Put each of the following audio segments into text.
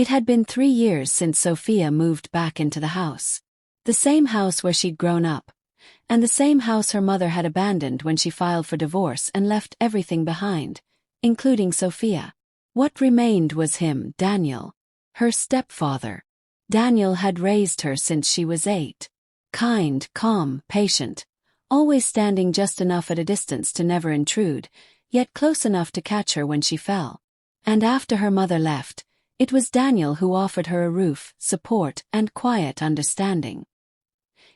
It had been 3 years since Sophia moved back into the house. The same house where she'd grown up, and the same house her mother had abandoned when she filed for divorce and left everything behind, including Sophia. What remained was him, Daniel, her stepfather. Daniel had raised her since she was 8. Kind, calm, patient, always standing just enough at a distance to never intrude, yet close enough to catch her when she fell. And after her mother left, it was Daniel who offered her a roof, support, and quiet understanding.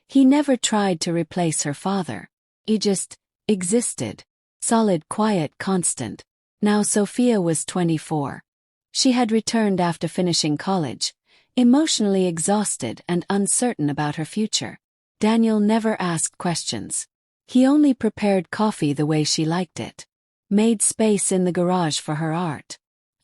He never tried to replace her father. He just existed. Solid, quiet, constant. Now Sophia was 24. She had returned after finishing college, emotionally exhausted and uncertain about her future. Daniel never asked questions. He only prepared coffee the way she liked it, made space in the garage for her art,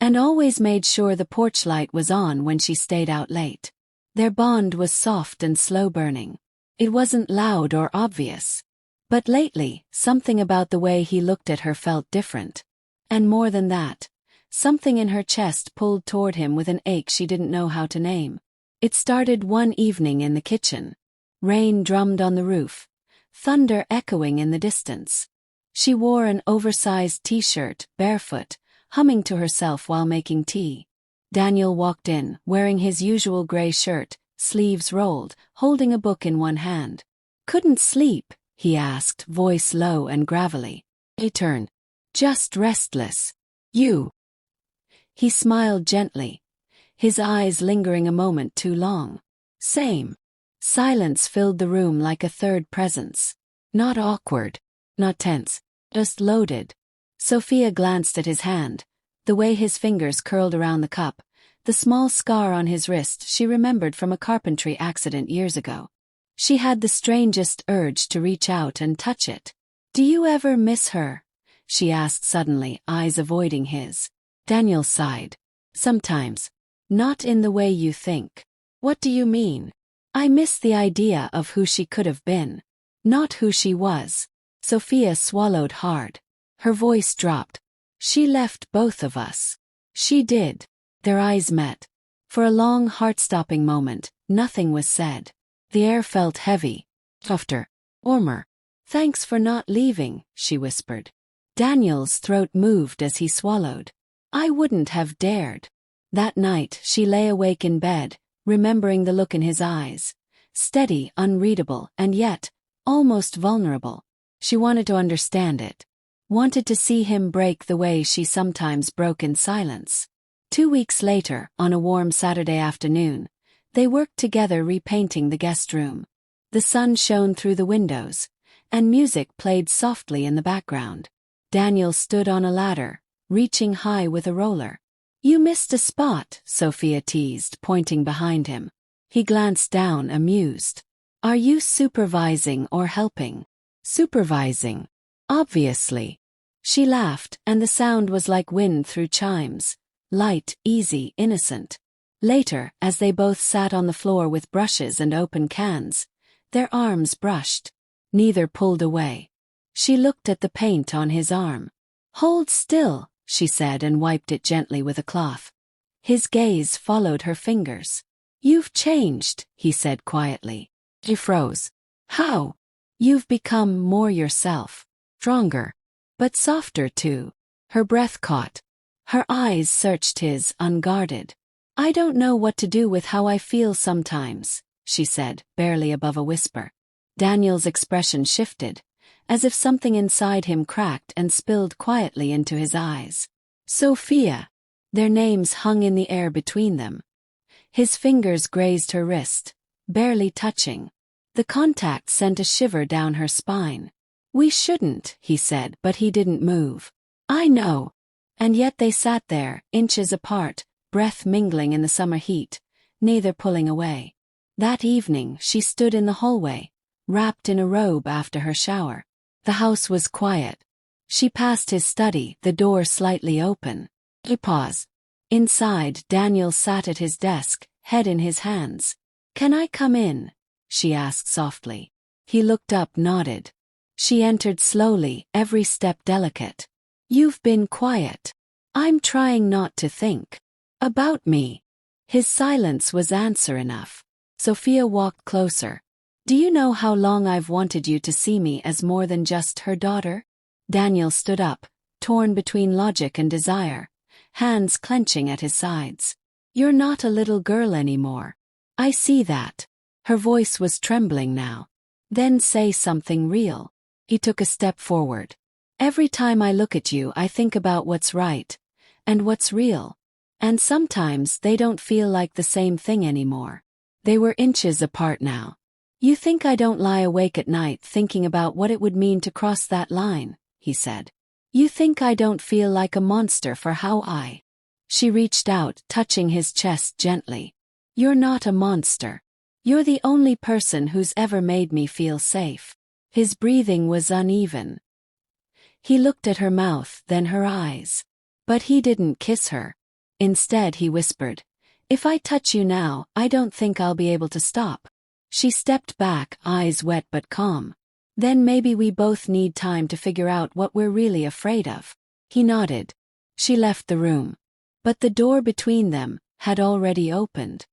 and always made sure the porch light was on when she stayed out late. Their bond was soft and slow-burning. It wasn't loud or obvious. But lately, something about the way he looked at her felt different. And more than that, something in her chest pulled toward him with an ache she didn't know how to name. It started one evening in the kitchen. Rain drummed on the roof, thunder echoing in the distance. She wore an oversized t-shirt, barefoot, humming to herself while making tea. Daniel walked in, wearing his usual gray shirt, sleeves rolled, holding a book in one hand. "Couldn't sleep?" he asked, voice low and gravelly. He turned. "Just restless. You?" He smiled gently, his eyes lingering a moment too long. "Same." Silence filled the room like a third presence. Not awkward, not tense, just loaded. Sophia glanced at his hand, the way his fingers curled around the cup, the small scar on his wrist she remembered from a carpentry accident years ago. She had the strangest urge to reach out and touch it. "Do you ever miss her?" she asked suddenly, eyes avoiding his. Daniel sighed. "Sometimes. Not in the way you think." "What do you mean?" "I miss the idea of who she could have been. Not who she was." Sophia swallowed hard. Her voice dropped. "She left both of us." "She did." Their eyes met. For a long, heart-stopping moment, nothing was said. The air felt heavy, softer, warmer. "Thanks for not leaving," she whispered. Daniel's throat moved as he swallowed. "I wouldn't have dared." That night, she lay awake in bed, remembering the look in his eyes. Steady, unreadable, and yet, almost vulnerable. She wanted to understand it. Wanted to see him break the way she sometimes broke in silence. 2 weeks later, on a warm Saturday afternoon, they worked together repainting the guest room. The sun shone through the windows, and music played softly in the background. Daniel stood on a ladder, reaching high with a roller. "You missed a spot," Sophia teased, pointing behind him. He glanced down, amused. "Are you supervising or helping?" "Supervising. Obviously." She laughed, and the sound was like wind through chimes. Light, easy, innocent. Later, as they both sat on the floor with brushes and open cans, their arms brushed. Neither pulled away. She looked at the paint on his arm. "Hold still," she said and wiped it gently with a cloth. His gaze followed her fingers. "You've changed," he said quietly. She froze. "How?" "You've become more yourself. Stronger. But softer too." Her breath caught. Her eyes searched his, unguarded. "I don't know what to do with how I feel sometimes," she said, barely above a whisper. Daniel's expression shifted, as if something inside him cracked and spilled quietly into his eyes. "Sophia." Their names hung in the air between them. His fingers grazed her wrist, barely touching. The contact sent a shiver down her spine. "We shouldn't," he said, but he didn't move. "I know." And yet they sat there, inches apart, breath mingling in the summer heat, neither pulling away. That evening, she stood in the hallway, wrapped in a robe after her shower. The house was quiet. She passed his study, the door slightly open. He paused. Inside, Daniel sat at his desk, head in his hands. "Can I come in?" she asked softly. He looked up, nodded. She entered slowly, every step delicate. "You've been quiet." "I'm trying not to think about me." His silence was answer enough. Sophia walked closer. Do you know how long I've wanted you to see me as more than just her daughter? Daniel stood up, torn between logic and desire, hands clenching at his sides. You're not a little girl anymore. I see that. Her voice was trembling now. Then say something real. He took a step forward. Every time I look at you, I think about what's right and what's real. And sometimes they don't feel like the same thing anymore. They were inches apart now. You think I don't lie awake at night thinking about what it would mean to cross that line, he said. You think I don't feel like a monster for how I... She reached out, touching his chest gently. You're not a monster. You're the only person who's ever made me feel safe. His breathing was uneven. He looked at her mouth, then her eyes. But he didn't kiss her. Instead, he whispered, If I touch you now, I don't think I'll be able to stop. She stepped back, eyes wet but calm. Then maybe we both need time to figure out what we're really afraid of. He nodded. She left the room. But the door between them had already opened.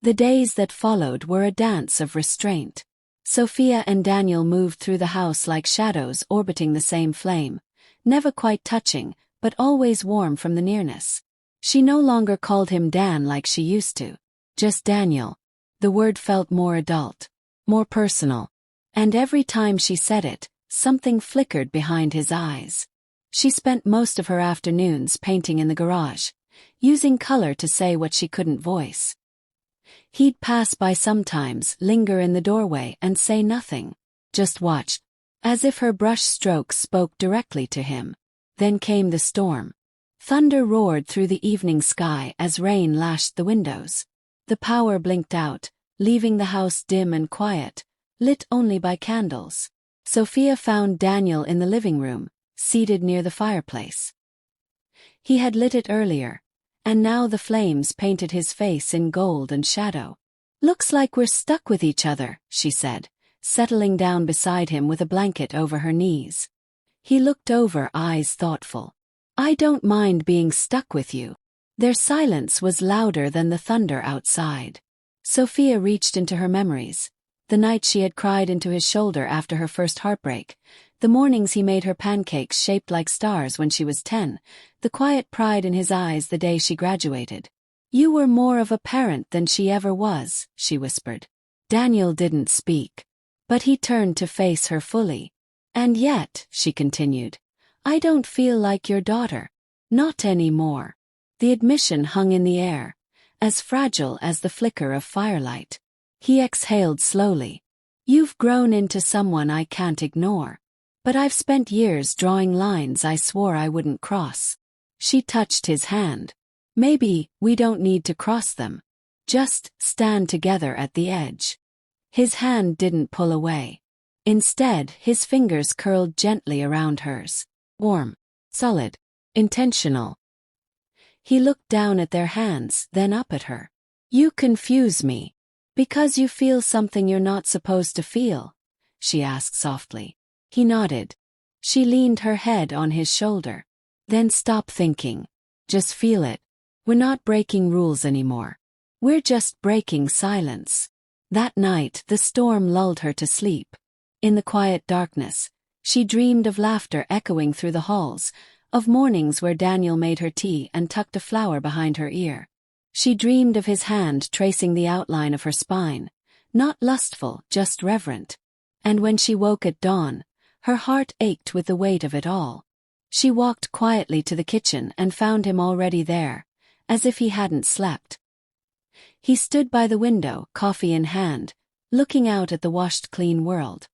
The days that followed were a dance of restraint. Sophia and Daniel moved through the house like shadows orbiting the same flame, never quite touching, but always warm from the nearness. She no longer called him Dan like she used to. Just Daniel. The word felt more adult, more personal. And every time she said it, something flickered behind his eyes. She spent most of her afternoons painting in the garage, using color to say what she couldn't voice. He'd pass by sometimes, linger in the doorway and say nothing, just watch, as if her brush strokes spoke directly to him. Then came the storm. Thunder roared through the evening sky as rain lashed the windows. The power blinked out, leaving the house dim and quiet, lit only by candles. Sophia found Daniel in the living room, seated near the fireplace. He had lit it earlier, and now the flames painted his face in gold and shadow. Looks like we're stuck with each other, she said, settling down beside him with a blanket over her knees. He looked over, eyes thoughtful. I don't mind being stuck with you. Their silence was louder than the thunder outside. Sophia reached into her memories. The night she had cried into his shoulder after her first heartbreak, the mornings he made her pancakes shaped like stars when she was 10, the quiet pride in his eyes the day she graduated. You were more of a parent than she ever was, she whispered. Daniel didn't speak, but he turned to face her fully. And yet, she continued, I don't feel like your daughter. Not anymore. The admission hung in the air, as fragile as the flicker of firelight. He exhaled slowly. You've grown into someone I can't ignore. But I've spent years drawing lines I swore I wouldn't cross. She touched his hand. Maybe we don't need to cross them. Just stand together at the edge. His hand didn't pull away. Instead, his fingers curled gently around hers. Warm, solid, intentional. He looked down at their hands, then up at her. You confuse me. Because you feel something you're not supposed to feel? She asked softly. He nodded. She leaned her head on his shoulder. Then stop thinking. Just feel it. We're not breaking rules anymore. We're just breaking silence. That night, the storm lulled her to sleep. In the quiet darkness, she dreamed of laughter echoing through the halls, of mornings where Daniel made her tea and tucked a flower behind her ear. She dreamed of his hand tracing the outline of her spine, not lustful, just reverent. And when she woke at dawn, her heart ached with the weight of it all. She walked quietly to the kitchen and found him already there, as if he hadn't slept. He stood by the window, coffee in hand, looking out at the washed clean world.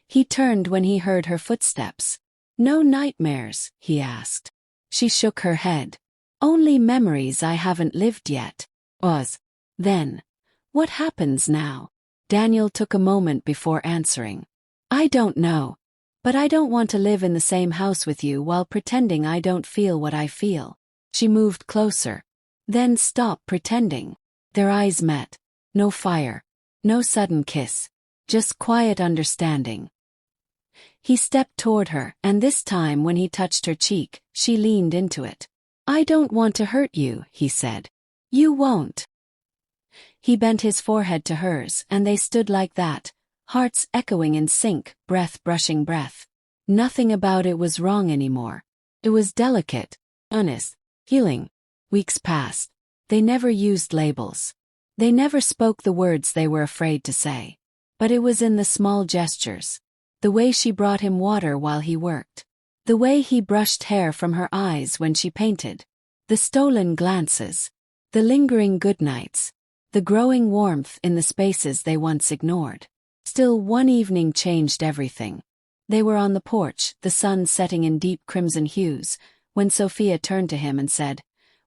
He turned when he heard her footsteps. No nightmares, he asked. She shook her head. Only memories I haven't lived yet. Then, what happens now? Daniel took a moment before answering. I don't know. But I don't want to live in the same house with you while pretending I don't feel what I feel. She moved closer. Then stop pretending. Their eyes met. No fire. No sudden kiss. Just quiet understanding. He stepped toward her, and this time when he touched her cheek, she leaned into it. I don't want to hurt you, he said. You won't. He bent his forehead to hers, and they stood like that, hearts echoing in sync, breath brushing breath. Nothing about it was wrong anymore. It was delicate, honest, healing. Weeks passed. They never used labels. They never spoke the words they were afraid to say. But it was in the small gestures. The way she brought him water while he worked. The way he brushed hair from her eyes when she painted. The stolen glances. The lingering goodnights. The growing warmth in the spaces they once ignored. Still, one evening changed everything. They were on the porch, the sun setting in deep crimson hues, when Sophia turned to him and said,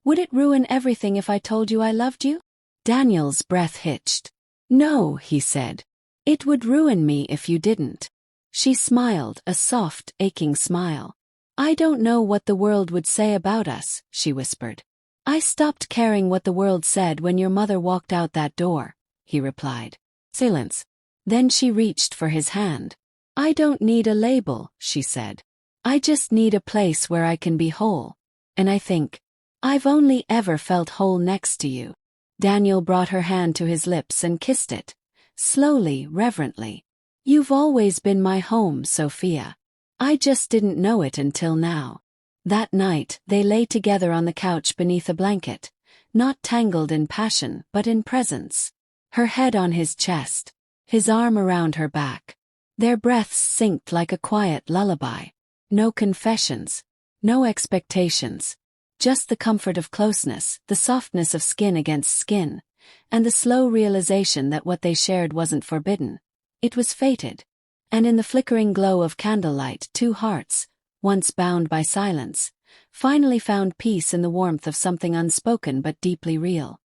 "Would it ruin everything if I told you I loved you?" Daniel's breath hitched. "No," he said. "It would ruin me if you didn't." She smiled, a soft, aching smile. "I don't know what the world would say about us," she whispered. "I stopped caring what the world said when your mother walked out that door," he replied. Silence. Then she reached for his hand. "I don't need a label," she said. "I just need a place where I can be whole. And I think I've only ever felt whole next to you." Daniel brought her hand to his lips and kissed it. Slowly, reverently. "You've always been my home, Sophia. I just didn't know it until now." That night, they lay together on the couch beneath a blanket, not tangled in passion, but in presence. Her head on his chest, his arm around her back. Their breaths synced like a quiet lullaby. No confessions, no expectations. Just the comfort of closeness, the softness of skin against skin, and the slow realization that what they shared wasn't forbidden. It was fated. And in the flickering glow of candlelight, two hearts, once bound by silence, finally found peace in the warmth of something unspoken but deeply real.